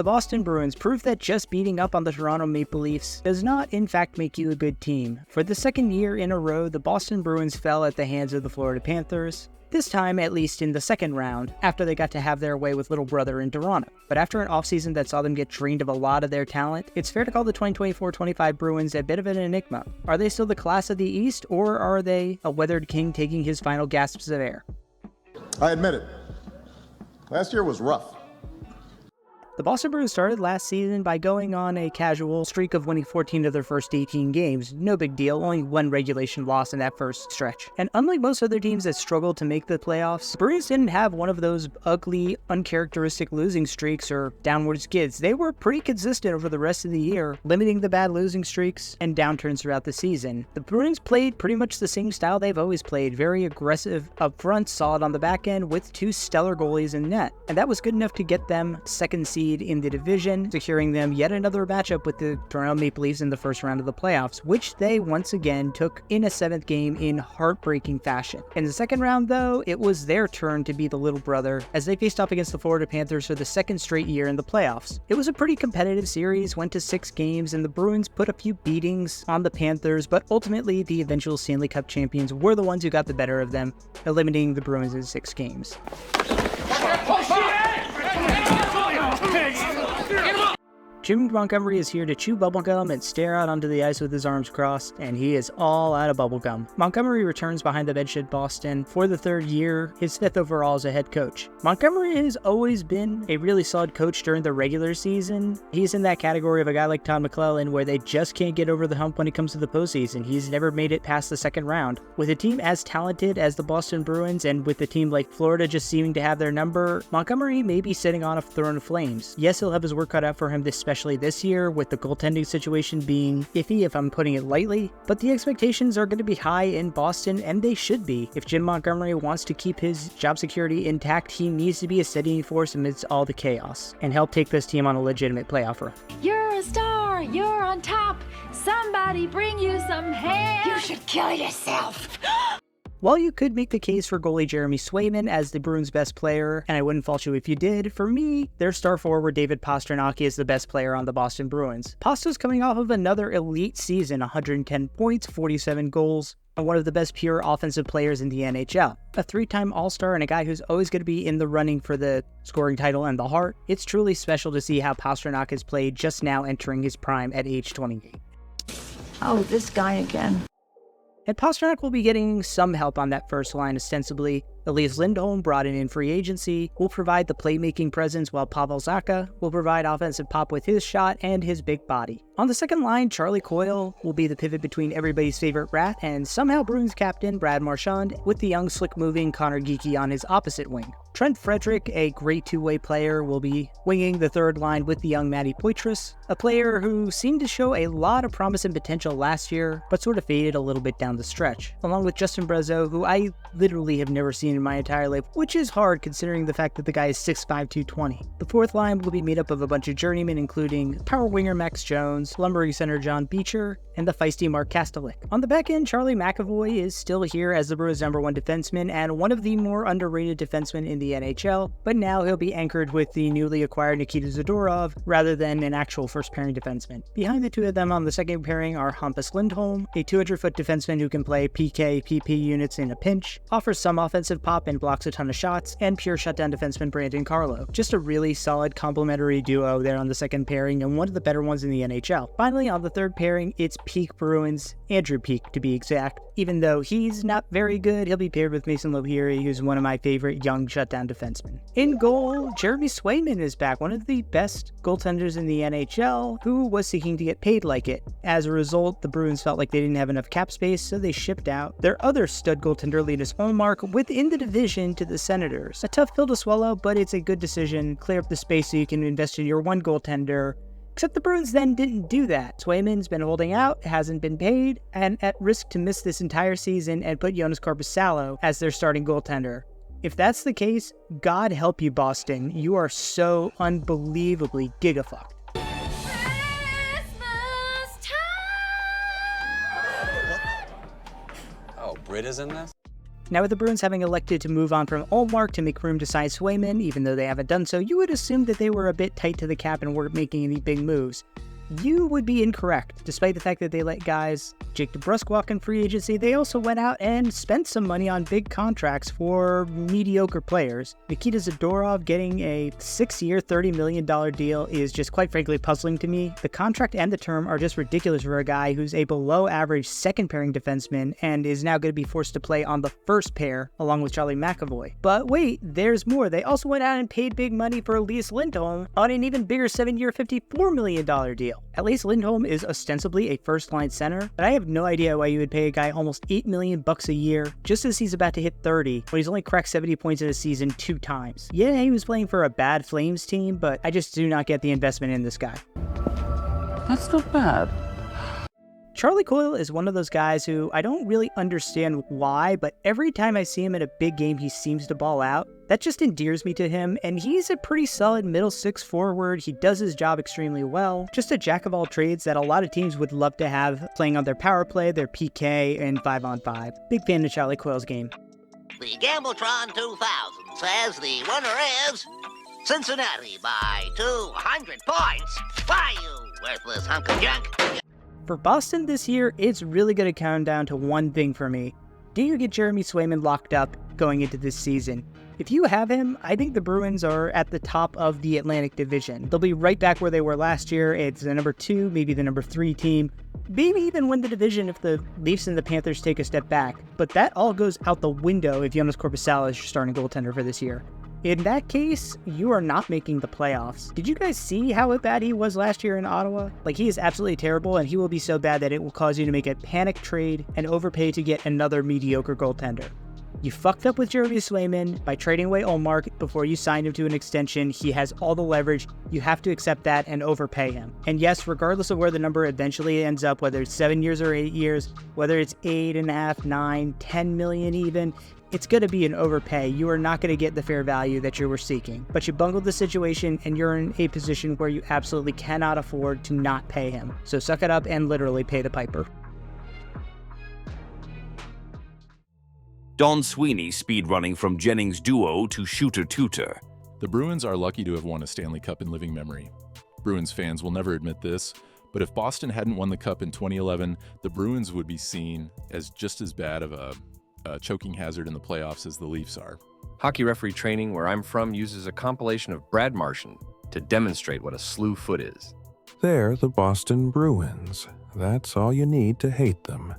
The Boston Bruins prove that just beating up on the Toronto Maple Leafs does not in fact make you a good team. For the second year in a row, the Boston Bruins fell at the hands of the Florida Panthers. This time, at least in the second round, after they got to have their way with little brother in Toronto. But after an offseason that saw them get drained of a lot of their talent, it's fair to call the 2024-25 Bruins a bit of an enigma. Are they still the class of the East, or are they a weathered king taking his final gasps of air? I admit it. Last year was rough. The Boston Bruins started last season by going on a casual streak of winning 14 of their first 18 games. No big deal, only one regulation loss in that first stretch. And unlike most other teams that struggled to make the playoffs, the Bruins didn't have one of those ugly, uncharacteristic losing streaks or downward skids. They were pretty consistent over the rest of the year, limiting the bad losing streaks and downturns throughout the season. The Bruins played pretty much the same style they've always played, very aggressive up front, solid on the back end, with two stellar goalies in net. And that was good enough to get them second seed in the division, securing them yet another matchup with the Toronto Maple Leafs in the first round of the playoffs, which they once again took in a seventh game in heartbreaking fashion. In the second round, though, it was their turn to be the little brother as they faced off against the Florida Panthers for the second straight year in the playoffs. It was a pretty competitive series, went to 6 games, and the Bruins put a few beatings on the Panthers, but ultimately the eventual Stanley Cup champions were the ones who got the better of them, eliminating the Bruins in 6 games. Jim Montgomery is here to chew bubblegum and stare out onto the ice with his arms crossed, and he is all out of bubblegum. Montgomery returns behind the bench at Boston for the 3rd year, his 5th overall as a head coach. Montgomery has always been a really solid coach during the regular season. He's in that category of a guy like Todd McClellan where they just can't get over the hump when it comes to the postseason. He's never made it past the second round. With a team as talented as the Boston Bruins and with a team like Florida just seeming to have their number, Montgomery may be sitting on a throne of flames. Yes, he'll have his work cut out for him especially this year, with the goaltending situation being iffy if I'm putting it lightly, but the expectations are going to be high in Boston, and they should be. If Jim Montgomery wants to keep his job security intact, he needs to be a steadying force amidst all the chaos, and help take this team on a legitimate playoff run. You're a star, you're on top, somebody bring you some hair. You should kill yourself. While you could make the case for goalie Jeremy Swayman as the Bruins' best player, and I wouldn't fault you if you did, for me, their star forward David Pastrnak is the best player on the Boston Bruins. Pasta's coming off of another elite season, 110 points, 47 goals, and one of the best pure offensive players in the NHL. A 3-time All-Star and a guy who's always going to be in the running for the scoring title and the Hart. It's truly special to see how Pastrnak has played just now entering his prime at age 28. Oh, this guy again. And Pastrnak will be getting some help on that first line ostensibly. Elias Lindholm, brought in free agency, will provide the playmaking presence, while Pavel Zacha will provide offensive pop with his shot and his big body. On the second line, Charlie Coyle will be the pivot between everybody's favorite rat and somehow Bruins captain Brad Marchand, with the young slick-moving Connor Geekie on his opposite wing. Trent Frederick, a great two-way player, will be winging the third line with the young Matty Poitras, a player who seemed to show a lot of promise and potential last year, but sort of faded a little bit down the stretch, along with Justin Brazeau, who I literally have never seen in my entire life, which is hard considering the fact that the guy is 6'5", 220. The fourth line will be made up of a bunch of journeymen, including power winger Max Jones, lumbering center John Beecher, and the feisty Mark Kastelik. On the back end, Charlie McAvoy is still here as the Bruins' #1 defenseman and one of the more underrated defensemen in the NHL, but now he'll be anchored with the newly acquired Nikita Zadorov rather than an actual first-pairing defenseman. Behind the two of them on the second pairing are Hampus Lindholm, a 200-foot defenseman who can play PK, PP units in a pinch, offers some offensive pop and blocks a ton of shots, and pure shutdown defenseman Brandon Carlo. Just a really solid complementary duo there on the second pairing, and one of the better ones in the NHL. Finally, on the third pairing, it's peak Bruins, Andrew Peak to be exact. Even though he's not very good, he'll be paired with Mason Lohiri, who's one of my favorite young shutdown defensemen. In goal, Jeremy Swayman is back, one of the best goaltenders in the NHL, who was seeking to get paid like it. As a result, the Bruins felt like they didn't have enough cap space, so they shipped out their other stud goaltender, Linus Ullmark, within the division to the Senators. A tough pill to swallow, but it's a good decision. Clear up the space so you can invest in your one goaltender. Except the Bruins then didn't do that. Swayman's been holding out, hasn't been paid, and at risk to miss this entire season and put Jonas Korpisalo as their starting goaltender. If that's the case, God help you, Boston. You are so unbelievably gigafucked. Oh, Brit is in this? Now, with the Bruins having elected to move on from Ullmark to make room to sign Swayman, even though they haven't done so, you would assume that they were a bit tight to the cap and weren't making any big moves. You would be incorrect. Despite the fact that they let guys Jake DeBrusk walk in free agency, they also went out and spent some money on big contracts for mediocre players. Nikita Zadorov getting a 6-year, $30 million deal is just quite frankly puzzling to me. The contract and the term are just ridiculous for a guy who's a below-average second-pairing defenseman and is now going to be forced to play on the first pair along with Charlie McAvoy. But wait, there's more. They also went out and paid big money for Elias Lindholm on an even bigger 7-year, $54 million deal. At least Lindholm is ostensibly a first-line center, but I have no idea why you would pay a guy almost $8 million a year just as he's about to hit 30 when he's only cracked 70 points in a season 2 times. Yeah, he was playing for a bad Flames team, but I just do not get the investment in this guy. That's not bad. Charlie Coyle is one of those guys who I don't really understand why, but every time I see him in a big game, he seems to ball out. That just endears me to him, and he's a pretty solid middle six forward. He does his job extremely well. Just a jack of all trades that a lot of teams would love to have playing on their power play, their PK, and 5-on-5. Big fan of Charlie Coyle's game. The Gambletron 2000 says the winner is Cincinnati by 200 points. Why, you worthless hunk of junk? For Boston this year, it's really going to come down to one thing for me. Do you get Jeremy Swayman locked up going into this season? If you have him, I think the Bruins are at the top of the Atlantic Division. They'll be right back where they were last year. It's the number 2, maybe the number 3 team. Maybe even win the division if the Leafs and the Panthers take a step back. But that all goes out the window if Jonas Korpisalo is your starting goaltender for this year. In that case, you are not making the playoffs. Did you guys see how bad he was last year in Ottawa? Like, he is absolutely terrible, and he will be so bad that it will cause you to make a panic trade and overpay to get another mediocre goaltender. You fucked up with Jeremy Swayman by trading away Ullmark before you signed him to an extension. He has all the leverage. You have to accept that and overpay him. And yes, regardless of where the number eventually ends up, whether it's 7 years or 8 years, whether it's 8.5, 9, 10 million even, it's going to be an overpay. You are not going to get the fair value that you were seeking. But you bungled the situation, and you're in a position where you absolutely cannot afford to not pay him. So suck it up and literally pay the piper. Don Sweeney speedrunning from Jennings duo to shooter tutor. The Bruins are lucky to have won a Stanley Cup in living memory. Bruins fans will never admit this, but if Boston hadn't won the Cup in 2011, the Bruins would be seen as just as bad of a choking hazard in the playoffs as the Leafs are. Hockey referee training where I'm from uses a compilation of Brad Martian to demonstrate what a slew foot is. They're the Boston Bruins. That's all you need to hate them.